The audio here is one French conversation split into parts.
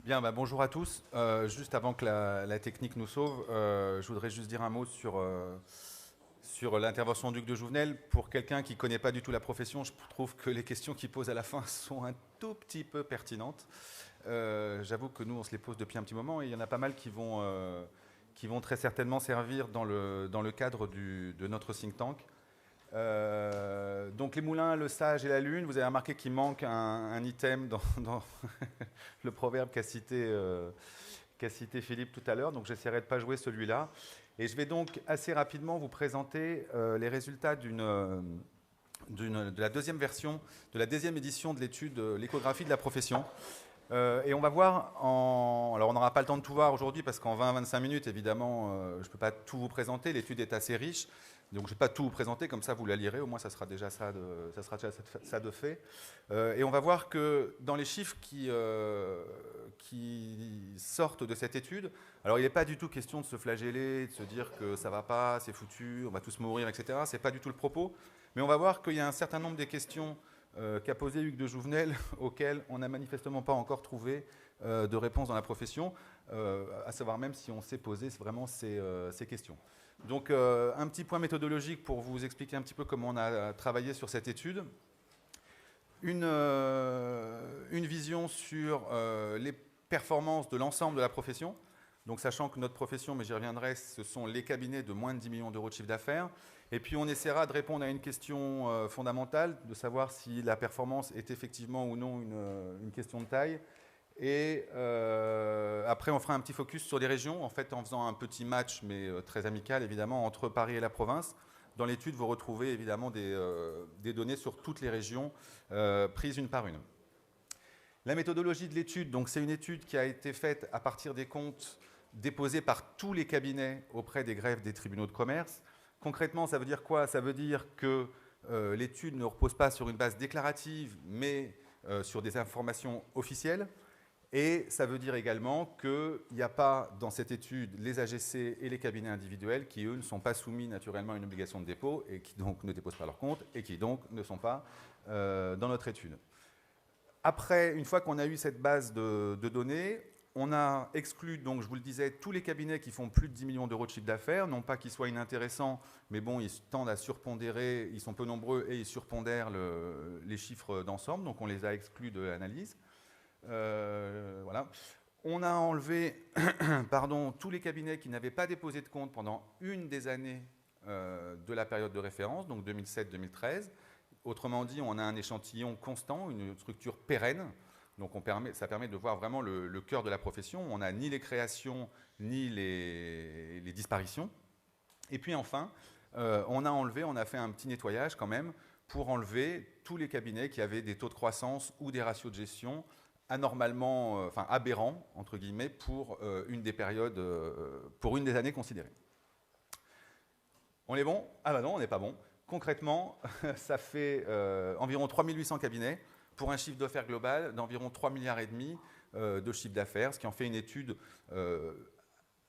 Bien, bonjour à tous. Juste avant que la technique nous sauve, je voudrais juste dire un mot sur l'intervention du Duc de Jouvenel. Pour quelqu'un qui ne connaît pas du tout la profession, je trouve que les questions qu'il pose à la fin sont un tout petit peu pertinentes. J'avoue que nous, on se les pose depuis un petit moment et il y en a pas mal qui vont très certainement servir dans le cadre de notre think tank. Donc les moulins, le sage et la lune, vous avez remarqué qu'il manque un item dans le proverbe qu'a cité Philippe tout à l'heure, donc j'essaierai de ne pas jouer celui-là. Et je vais donc assez rapidement vous présenter les résultats de la deuxième version, de la deuxième édition de l'étude L'échographie de la profession. Et on va voir, alors on n'aura pas le temps de tout voir aujourd'hui parce qu'en 20-25 minutes, évidemment, je ne peux pas tout vous présenter, l'étude est assez riche, donc je ne vais pas tout vous présenter, comme ça vous la lirez, au moins ça sera déjà ça de fait. Et on va voir que dans les chiffres qui sortent de cette étude, alors il n'est pas du tout question de se flageller, de se dire que ça ne va pas, c'est foutu, on va tous mourir, etc. Ce n'est pas du tout le propos, mais on va voir qu'il y a un certain nombre des questions qu'a posé Hugues de Jouvenel, auquel on n'a manifestement pas encore trouvé de réponse dans la profession, à savoir même si on s'est posé vraiment ces questions. Donc un petit point méthodologique pour vous expliquer un petit peu comment on a travaillé sur cette étude. Une vision sur les performances de l'ensemble de la profession. Donc sachant que notre profession, mais j'y reviendrai, ce sont les cabinets de moins de 10 millions d'euros de chiffre d'affaires. Et puis on essaiera de répondre à une question fondamentale, de savoir si la performance est effectivement ou non une question de taille. Et après on fera un petit focus sur les régions, en fait en faisant un petit match, mais très amical évidemment, entre Paris et la province. Dans l'étude, vous retrouvez évidemment des données sur toutes les régions prises une par une. La méthodologie de l'étude, donc c'est une étude qui a été faite à partir des comptes déposés par tous les cabinets auprès des greffes des tribunaux de commerce. Concrètement, ça veut dire quoi? Ça veut dire que l'étude ne repose pas sur une base déclarative, mais sur des informations officielles. Et ça veut dire également qu'il n'y a pas dans cette étude les AGC et les cabinets individuels qui, eux, ne sont pas soumis naturellement à une obligation de dépôt et qui donc ne déposent pas leur compte et qui donc ne sont pas dans notre étude. Après, une fois qu'on a eu cette base de données, on a exclu, donc je vous le disais, tous les cabinets qui font plus de 10 millions d'euros de chiffre d'affaires, non pas qu'ils soient inintéressants, mais bon, ils tendent à surpondérer, ils sont peu nombreux et ils surpondèrent les chiffres d'ensemble, donc on les a exclus de l'analyse. Voilà. On a enlevé pardon, tous les cabinets qui n'avaient pas déposé de compte pendant une des années de la période de référence, donc 2007-2013. Autrement dit, on a un échantillon constant, une structure pérenne. Donc ça permet de voir vraiment le cœur de la profession. On n'a ni les créations, ni les disparitions. Et puis enfin, on a fait un petit nettoyage quand même pour enlever tous les cabinets qui avaient des taux de croissance ou des ratios de gestion anormalement, enfin aberrants, entre guillemets, pour une des périodes, pour une des années considérées. On est bon? Ah bah non, on n'est pas bon. Concrètement, ça fait environ 3800 cabinets pour un chiffre d'affaires global d'environ 3,5 milliards de chiffre d'affaires, ce qui en fait une étude,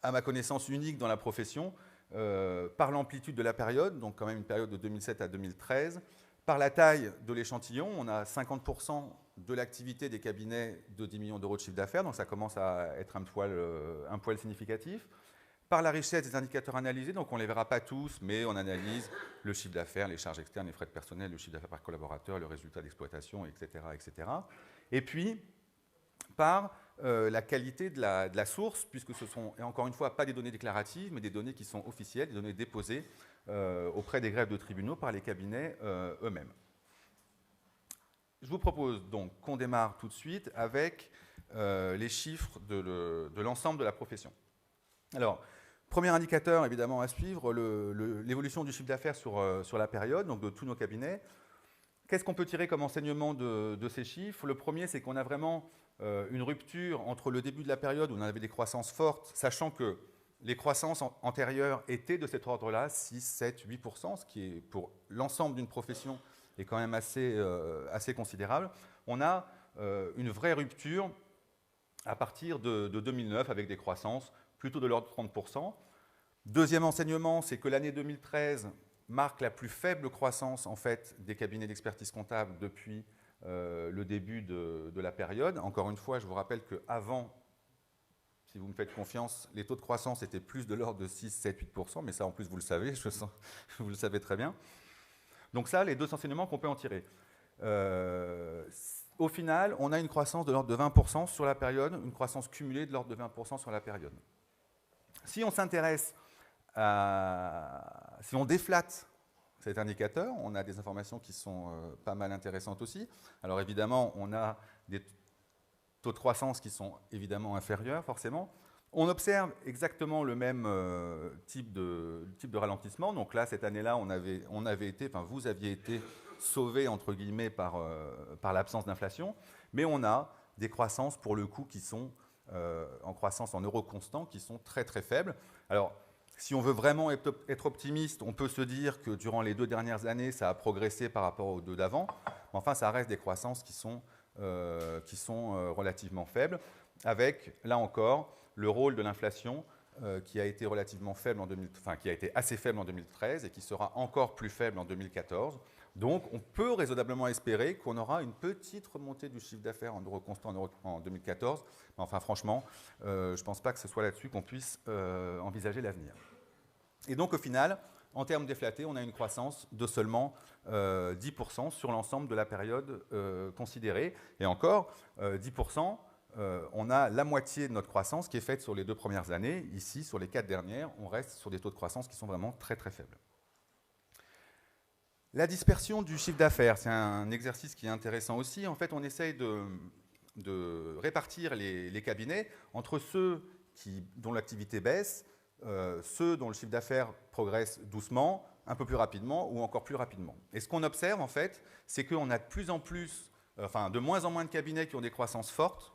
à ma connaissance, unique dans la profession, par l'amplitude de la période, donc quand même une période de 2007 à 2013, par la taille de l'échantillon, on a 50% de l'activité des cabinets de 10 millions d'euros de chiffre d'affaires, donc ça commence à être un poil significatif. Par la richesse des indicateurs analysés, donc on ne les verra pas tous, mais on analyse le chiffre d'affaires, les charges externes, les frais de personnel, le chiffre d'affaires par collaborateur, le résultat d'exploitation, etc., etc. Et puis, par la qualité de la source, puisque ce sont, et encore une fois, pas des données déclaratives, mais des données qui sont officielles, des données déposées auprès des greffes de tribunaux par les cabinets eux-mêmes. Je vous propose donc qu'on démarre tout de suite avec les chiffres de l'ensemble de la profession. Alors, premier indicateur évidemment à suivre, l'évolution du chiffre d'affaires sur la période, donc de tous nos cabinets. Qu'est-ce qu'on peut tirer comme enseignement de ces chiffres? Le premier, c'est qu'on a vraiment une rupture entre le début de la période où on avait des croissances fortes, sachant que les croissances antérieures étaient de cet ordre-là, 6, 7, 8%, ce qui est pour l'ensemble d'une profession est quand même assez considérable. On a une vraie rupture à partir de 2009 avec des croissances plutôt de l'ordre de 30%. Deuxième enseignement, c'est que l'année 2013 marque la plus faible croissance en fait, des cabinets d'expertise comptable depuis le début de la période. Encore une fois, je vous rappelle qu'avant si vous me faites confiance, les taux de croissance étaient plus de l'ordre de 6, 7, 8%, mais ça en plus vous le savez, vous le savez très bien. Donc ça, les deux enseignements qu'on peut en tirer. Au final, on a une croissance de l'ordre de 20% sur la période, une croissance cumulée de l'ordre de 20% sur la période. Si on s'intéresse à... Si on déflate cet indicateur, on a des informations qui sont pas mal intéressantes aussi. Alors évidemment, on a des taux de croissance qui sont évidemment inférieurs, forcément. On observe exactement le même type de ralentissement. Donc là, cette année-là, on avait été, enfin vous aviez été sauvé, entre guillemets, par l'absence d'inflation. Mais on a des croissances, pour le coup, qui sont en croissance en euros constants, qui sont très très faibles. Alors, si on veut vraiment être optimiste, on peut se dire que durant les 2 dernières années, ça a progressé par rapport aux 2 d'avant. Mais enfin, ça reste des croissances qui sont relativement faibles, avec, là encore, le rôle de l'inflation qui a été relativement faible qui a été assez faible en 2013 et qui sera encore plus faible en 2014. Donc, on peut raisonnablement espérer qu'on aura une petite remontée du chiffre d'affaires en euros constants en 2014. Mais enfin, franchement, je ne pense pas que ce soit là-dessus qu'on puisse envisager l'avenir. Et donc, au final, en termes déflatés, on a une croissance de seulement 10% sur l'ensemble de la période considérée. Et encore, 10%, on a la moitié de notre croissance qui est faite sur les 2 premières années. Ici, sur les 4 dernières, on reste sur des taux de croissance qui sont vraiment très très faibles. La dispersion du chiffre d'affaires, c'est un exercice qui est intéressant aussi. En fait, on essaye de répartir les cabinets entre ceux dont l'activité baisse, ceux dont le chiffre d'affaires progresse doucement, un peu plus rapidement ou encore plus rapidement. Et ce qu'on observe, en fait, c'est qu'on a de moins en moins de cabinets qui ont des croissances fortes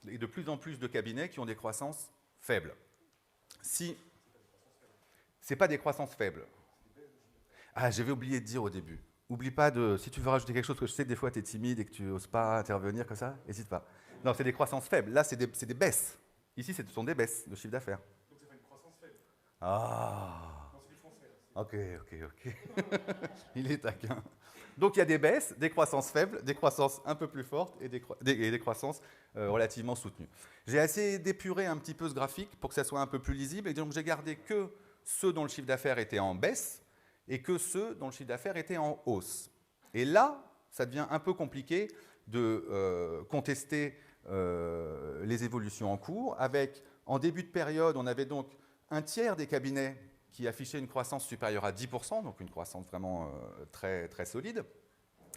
et de plus en plus de cabinets qui ont des croissances faibles. Ce n'est pas des croissances faibles. Ah, j'avais oublié de dire au début. Oublie pas si tu veux rajouter quelque chose, que je sais que des fois tu es timide et que tu n'oses pas intervenir comme ça, n'hésite pas. Non, c'est des croissances faibles. Là, c'est des baisses. Ici, ce sont des baisses de chiffre d'affaires. Donc ça fait une croissance faible. Ah. Non, c'est du français. Ok. Il est taquin. Donc il y a des baisses, des croissances faibles, des croissances un peu plus fortes et des croissances relativement soutenues. J'ai assez d'épuré un petit peu ce graphique pour que ça soit un peu plus lisible. Et donc j'ai gardé que ceux dont le chiffre d'affaires était en baisse et que ceux dont le chiffre d'affaires était en hausse. Et là, ça devient un peu compliqué de contester les évolutions en cours. En début de période, on avait donc un tiers des cabinets qui affichait une croissance supérieure à 10%, donc une croissance vraiment très, très solide,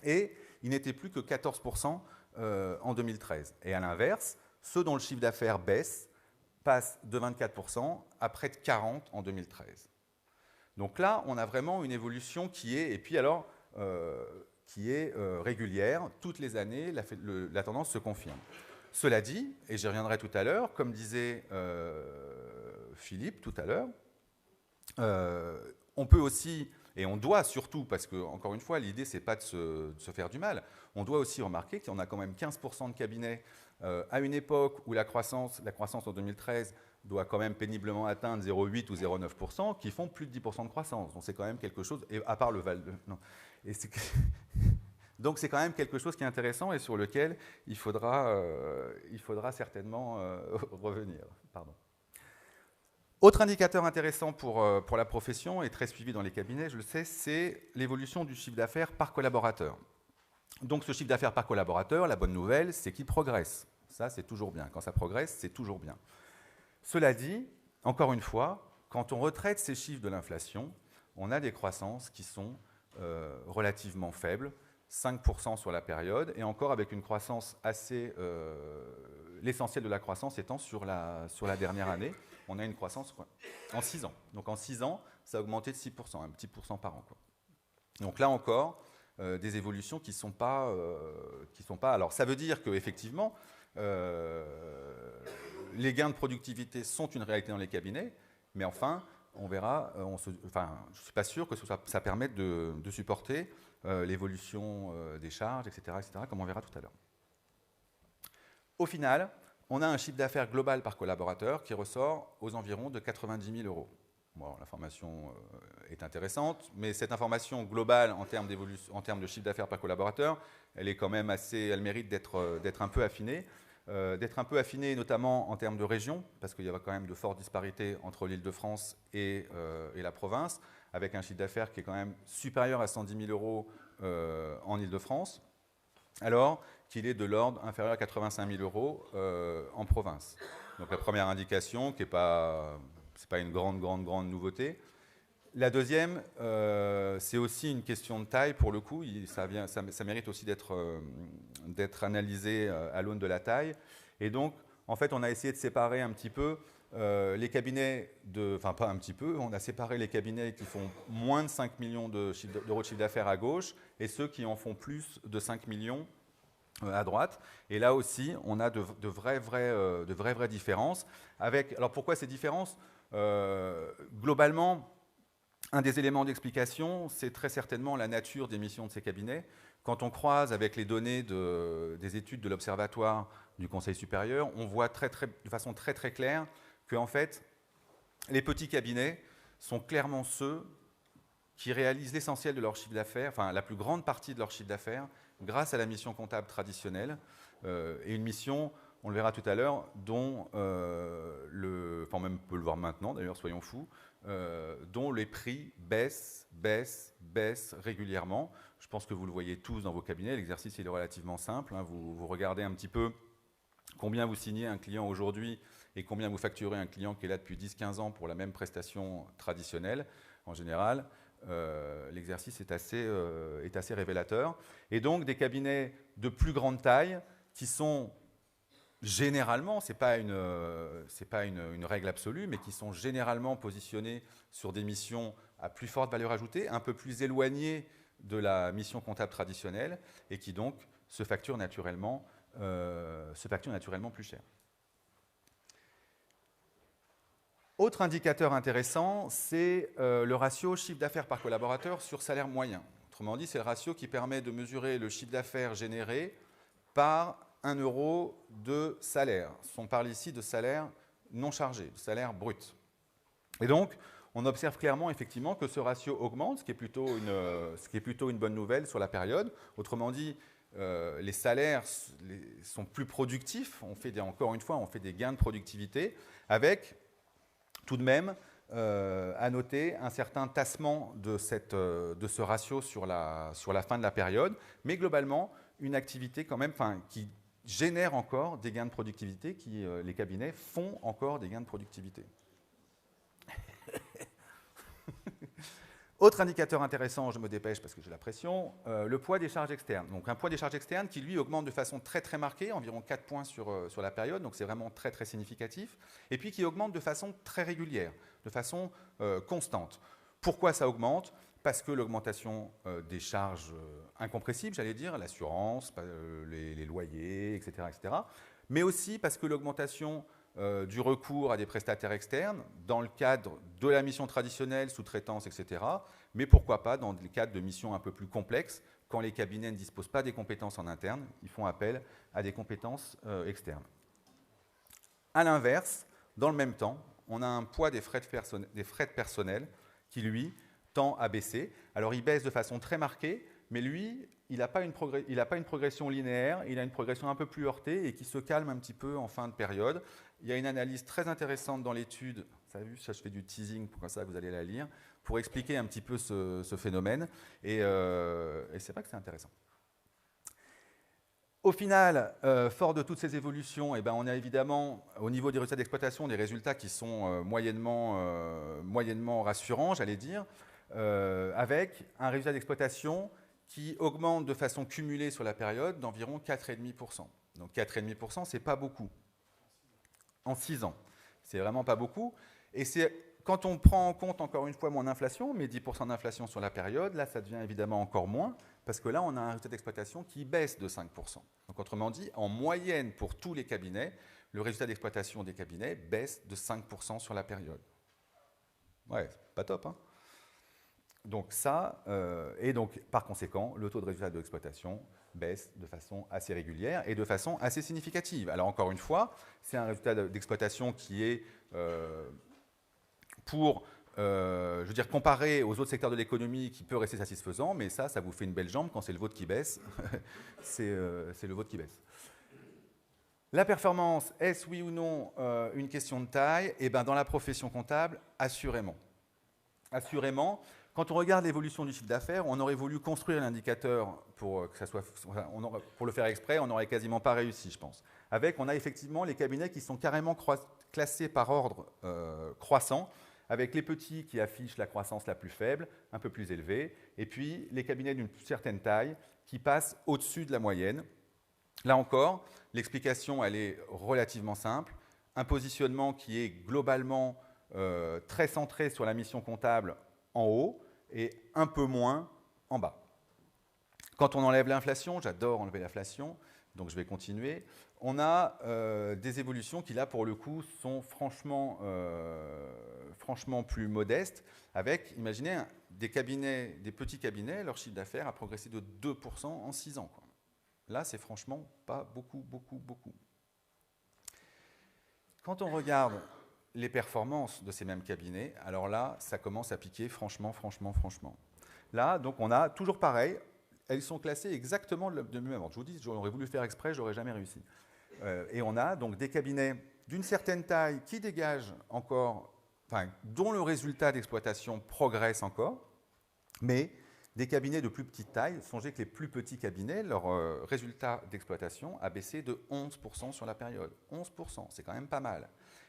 et il n'était plus que 14% en 2013. Et à l'inverse, ceux dont le chiffre d'affaires baisse passent de 24% à près de 40% en 2013. Donc là, on a vraiment une évolution qui est, régulière. Toutes les années, la tendance se confirme. Cela dit, et j'y reviendrai tout à l'heure, comme disait Philippe tout à l'heure, on peut aussi, et on doit surtout, parce que, encore une fois, l'idée, ce n'est pas de se faire du mal, on doit aussi remarquer qu'on a quand même 15% de cabinets à une époque où la croissance en 2013 doit quand même péniblement atteindre 0,8 ou 0,9%, qui font plus de 10% de croissance. Donc c'est quand même quelque chose, et à part le Val de... Non. Donc c'est quand même quelque chose qui est intéressant et sur lequel il faudra certainement revenir. Pardon. Autre indicateur intéressant pour la profession et très suivi dans les cabinets, je le sais, c'est l'évolution du chiffre d'affaires par collaborateur. Donc ce chiffre d'affaires par collaborateur, la bonne nouvelle, c'est qu'il progresse. Ça, c'est toujours bien. Quand ça progresse, c'est toujours bien. Cela dit, encore une fois, quand on retraite ces chiffres de l'inflation, on a des croissances qui sont relativement faibles, 5% sur la période, et encore avec une croissance assez... l'essentiel de la croissance étant sur la dernière année. On a une croissance en 6 ans. Donc en 6 ans, ça a augmenté de 6%, un petit pourcent par an, quoi. Donc là encore, des évolutions qui ne sont pas... Alors ça veut dire qu'effectivement, les gains de productivité sont une réalité dans les cabinets, mais enfin, on verra, je ne suis pas sûr que ça permette de supporter l'évolution des charges, etc., comme on verra tout à l'heure. Au final, on a un chiffre d'affaires global par collaborateur qui ressort aux environs de 90 000 euros. Bon, l'information est intéressante, mais cette information globale en termes de chiffre d'affaires par collaborateur, elle est quand même elle mérite d'être un peu affinée. d'être un peu affiné, notamment en termes de région, parce qu'il y a quand même de fortes disparités entre l'Île-de-France et la province, avec un chiffre d'affaires qui est quand même supérieur à 110 000 euros en Île-de-France, alors qu'il est de l'ordre inférieur à 85 000 euros en province. Donc la première indication, qui n'est pas, c'est pas une grande nouveauté. La deuxième, c'est aussi une question de taille pour le coup. Ça mérite aussi d'être analysé à l'aune de la taille. Et donc, en fait, on a essayé de séparer un petit peu les cabinets enfin pas un petit peu, on a séparé les cabinets qui font moins de 5 millions d'euros de chiffre d'affaires à gauche et ceux qui en font plus de 5 millions à droite. Et là aussi, on a de vraies différences. Alors pourquoi ces différences globalement, un des éléments d'explication, c'est très certainement la nature des missions de ces cabinets. Quand on croise avec les données des études de l'Observatoire du Conseil supérieur, on voit de façon très claire que en fait, les petits cabinets sont clairement ceux qui réalisent l'essentiel de leur chiffre d'affaires, enfin la plus grande partie de leur chiffre d'affaires, grâce à la mission comptable traditionnelle, et une mission, on le verra tout à l'heure, dont enfin même on peut le voir maintenant d'ailleurs, soyons fous, dont les prix baissent régulièrement. Je pense que vous le voyez tous dans vos cabinets. L'exercice il est relativement simple. Hein. Vous regardez un petit peu combien vous signez un client aujourd'hui et combien vous facturez un client qui est là depuis 10-15 ans pour la même prestation traditionnelle. En général, l'exercice est assez révélateur. Et donc des cabinets de plus grande taille qui sont généralement, ce n'est pas une règle absolue, mais qui sont généralement positionnés sur des missions à plus forte valeur ajoutée, un peu plus éloignées de la mission comptable traditionnelle, et qui donc se facturent naturellement plus cher. Autre indicateur intéressant, c'est le ratio chiffre d'affaires par collaborateur sur salaire moyen. Autrement dit, c'est le ratio qui permet de mesurer le chiffre d'affaires généré par 1 euro de salaire. On parle ici de salaire non chargé, de salaire brut. Et donc, on observe clairement effectivement que ce ratio augmente, ce qui est plutôt une bonne nouvelle sur la période. Autrement dit, les salaires sont plus productifs. Encore une fois, on fait des gains de productivité avec tout de même à noter un certain tassement de ce ratio sur la fin de la période, mais globalement, une activité quand même qui génère encore des gains de productivité, les cabinets font encore des gains de productivité. Autre indicateur intéressant, je me dépêche parce que j'ai la pression, le poids des charges externes. Donc un poids des charges externes qui lui augmente de façon très marquée, environ 4 points sur la période, donc c'est vraiment très significatif, et puis qui augmente de façon très régulière, de façon constante. Pourquoi ça augmente ? Parce que l'augmentation des charges incompressibles, j'allais dire, l'assurance, les loyers, etc., mais aussi parce que l'augmentation du recours à des prestataires externes dans le cadre de la mission traditionnelle, sous-traitance, etc., mais pourquoi pas dans le cadre de missions un peu plus complexes, quand les cabinets ne disposent pas des compétences en interne, ils font appel à des compétences externes. A l'inverse, dans le même temps, on a un poids des frais de personnel qui, lui, tend à baisser. Alors, il baisse de façon très marquée, mais lui, il n'a pas une progression linéaire, il a une progression un peu plus heurtée et qui se calme un petit peu en fin de période. Il y a une analyse très intéressante dans l'étude, ça a vu, ça je fais du teasing, pour ça vous allez la lire, pour expliquer un petit peu ce phénomène, et c'est vrai que c'est intéressant. Au final, fort de toutes ces évolutions, eh ben, on a évidemment, au niveau des résultats d'exploitation, des résultats qui sont moyennement rassurants, j'allais dire, avec un résultat d'exploitation qui augmente de façon cumulée sur la période d'environ 4,5%. Donc 4,5%, ce n'est pas beaucoup. En 6 ans. C'est vraiment pas beaucoup. Et c'est quand on prend en compte, encore une fois, mon inflation, mes 10% d'inflation sur la période, là, ça devient évidemment encore moins, parce que là, on a un résultat d'exploitation qui baisse de 5%. Donc, autrement dit, en moyenne, pour tous les cabinets, le résultat d'exploitation des cabinets baisse de 5% sur la période. Ouais, pas top, hein ? Donc ça, et donc par conséquent, le taux de résultat d'exploitation baisse de façon assez régulière et de façon assez significative. Alors encore une fois, c'est un résultat d'exploitation qui est je veux dire, comparé aux autres secteurs de l'économie, qui peut rester satisfaisant, mais ça vous fait une belle jambe quand c'est le vôtre qui baisse. C'est le vôtre qui baisse. La performance, est-ce oui ou non une question de taille? Eh bien, dans la profession comptable, assurément. Assurément, quand on regarde l'évolution du chiffre d'affaires, on aurait voulu construire l'indicateur pour que ça soit, pour le faire exprès, on n'aurait quasiment pas réussi, je pense. On a effectivement les cabinets qui sont carrément classés par ordre croissant, avec les petits qui affichent la croissance la plus faible, un peu plus élevée, et puis les cabinets d'une certaine taille qui passent au-dessus de la moyenne. Là encore, l'explication, elle est relativement simple. Un positionnement qui est globalement très centré sur la mission comptable en haut et un peu moins en bas. Quand on enlève l'inflation, j'adore enlever l'inflation, donc je vais continuer, on a des évolutions qui, là, pour le coup, sont franchement plus modestes, avec, imaginez, des petits cabinets, leur chiffre d'affaires a progressé de 2% en 6 ans, quoi. Là, c'est franchement pas beaucoup. Quand on regarde les performances de ces mêmes cabinets, alors là, ça commence à piquer franchement. Là, donc on a toujours pareil, elles sont classées exactement de même ordre. Je vous dis, j'aurais voulu faire exprès, j'aurais jamais réussi. Et on a donc des cabinets d'une certaine taille qui dégagent encore, dont le résultat d'exploitation progresse encore, mais des cabinets de plus petite taille. Songez que les plus petits cabinets, leur résultat d'exploitation a baissé de 11% sur la période. 11%, c'est quand même pas mal.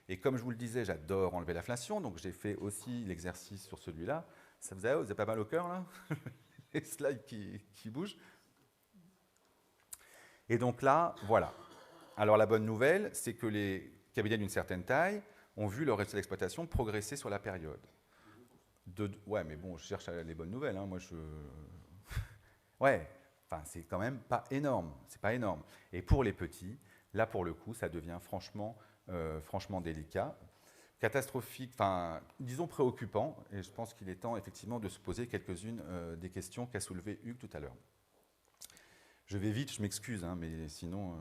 Et comme je vous le disais, j'adore enlever l'inflation, donc j'ai fait aussi l'exercice sur celui-là. Ça vous avez pas mal au cœur, là? Les slides qui bougent. Et donc là, voilà. Alors la bonne nouvelle, c'est que les cabinets d'une certaine taille ont vu leur résultat d'exploitation progresser sur la période. Ouais, mais bon, je cherche les bonnes nouvelles. Hein. Moi, ouais, c'est quand même pas énorme. C'est pas énorme. Et pour les petits, là, pour le coup, ça devient franchement délicat, catastrophique, disons préoccupant. Et je pense qu'il est temps, effectivement, de se poser quelques-unes des questions qu'a soulevées Hugues tout à l'heure. Je vais vite, je m'excuse, hein, mais sinon,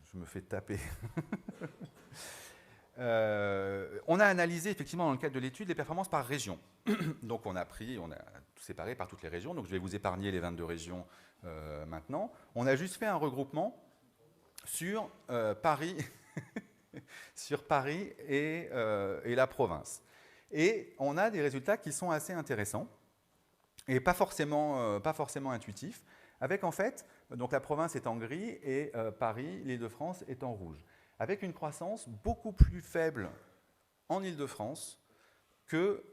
je me fais taper. On a analysé effectivement dans le cadre de l'étude les performances par région. Donc on a tout séparé par toutes les régions. Donc je vais vous épargner les 22 régions maintenant. On a juste fait un regroupement sur Paris, sur Paris et la province. Et on a des résultats qui sont assez intéressants et pas forcément intuitifs. Avec en fait, donc la province est en gris et Paris, l'Île-de-France est en rouge, avec une croissance beaucoup plus faible en Île-de-France que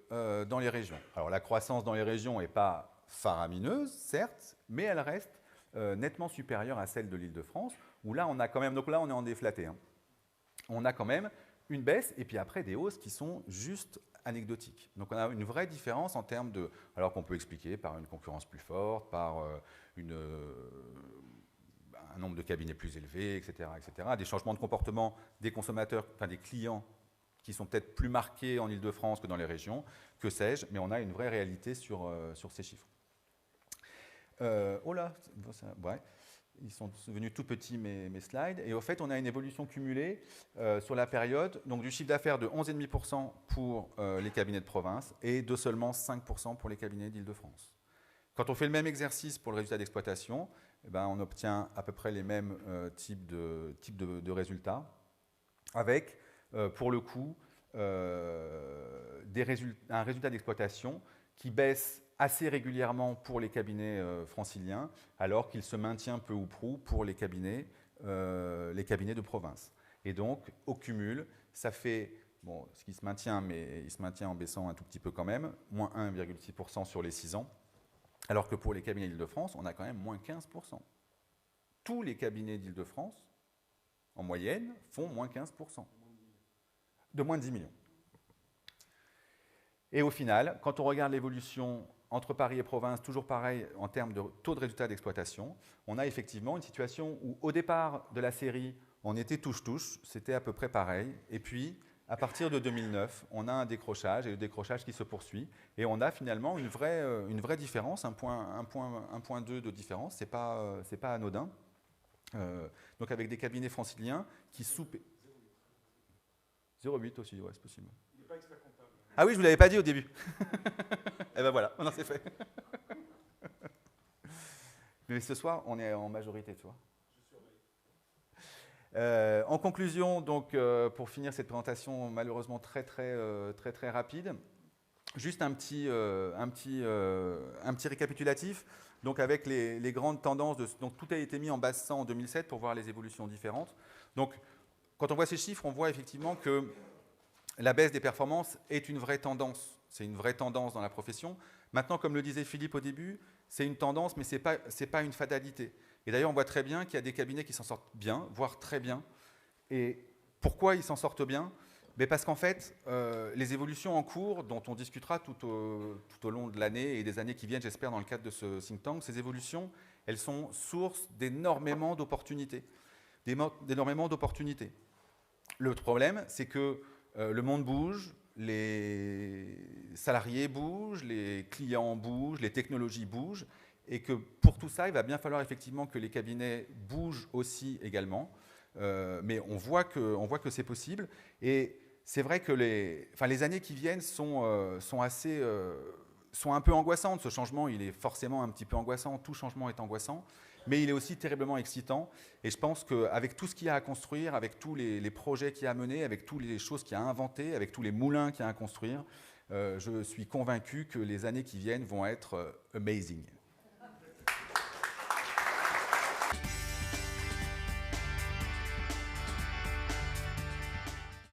dans les régions. Alors la croissance dans les régions n'est pas faramineuse, certes, mais elle reste nettement supérieure à celle de l'Île-de-France, où là on a quand même, donc là on est en déflaté, hein. On a quand même une baisse et puis après des hausses qui sont juste anecdotiques. Donc on a une vraie différence en termes de, alors qu'on peut expliquer par une concurrence plus forte, par un nombre de cabinets plus élevé, etc., des changements de comportement des consommateurs, des clients qui sont peut-être plus marqués en Île-de-France que dans les régions, que sais-je, mais on a une vraie réalité sur ces chiffres. Oh là, ouais. Ils sont devenus tout petits mes slides. Et au fait, on a une évolution cumulée sur la période, donc du chiffre d'affaires de 11,5% pour les cabinets de province et de seulement 5% pour les cabinets d'Île-de-France. Quand on fait le même exercice pour le résultat d'exploitation, on obtient à peu près les mêmes types de résultats, avec, pour le coup, un résultat d'exploitation qui baisse assez régulièrement pour les cabinets franciliens, alors qu'il se maintient peu ou prou pour les cabinets de province. Et donc, au cumul, ça fait, bon, ce qui se maintient, mais il se maintient en baissant un tout petit peu quand même, moins 1,6% sur les 6 ans, alors que pour les cabinets d'Île-de-France, on a quand même moins 15%. Tous les cabinets d'Île-de-France, en moyenne, font moins 15%. De moins de 10 millions. Et au final, quand on regarde l'évolution entre Paris et province, toujours pareil en termes de taux de résultat d'exploitation, on a effectivement une situation où au départ de la série, on était touche-touche, c'était à peu près pareil, et puis à partir de 2009, on a un décrochage, et le décrochage qui se poursuit, et on a finalement une vraie différence, 1,2 de différence, c'est pas anodin. Donc avec des cabinets franciliens qui soupent... 0,8 aussi, ouais, c'est possible. Il n'est pas expert comptable. Ah oui, je ne vous l'avais pas dit au début. Et ben voilà, maintenant c'est fait. Mais ce soir, on est en majorité, tu vois. Je surveille. En conclusion, donc, pour finir cette présentation malheureusement très rapide, juste un petit récapitulatif. Donc avec les grandes tendances, donc tout a été mis en base 100 en 2007 pour voir les évolutions différentes. Donc quand on voit ces chiffres, on voit effectivement que la baisse des performances est une vraie tendance. C'est une vraie tendance dans la profession. Maintenant, comme le disait Philippe au début, c'est une tendance, mais ce n'est pas une fatalité. Et d'ailleurs, on voit très bien qu'il y a des cabinets qui s'en sortent bien, voire très bien. Et pourquoi ils s'en sortent bien? Mais parce qu'en fait, les évolutions en cours, dont on discutera tout au long de l'année et des années qui viennent, j'espère, dans le cadre de ce think tank, ces évolutions, elles sont source d'énormément d'opportunités. D'énormément d'opportunités. Le problème, c'est que le monde bouge, les salariés bougent, les clients bougent, les technologies bougent, et que pour tout ça, il va bien falloir effectivement que les cabinets bougent aussi également. Mais on voit que c'est possible. Et c'est vrai que les années qui viennent sont un peu angoissantes. Ce changement, il est forcément un petit peu angoissant. Tout changement est angoissant. Mais il est aussi terriblement excitant. Et je pense qu'avec tout ce qu'il y a à construire, avec tous les projets qu'il y a à mener, avec toutes les choses qu'il y a à inventer, avec tous les moulins qu'il y a à construire, je suis convaincu que les années qui viennent vont être amazing.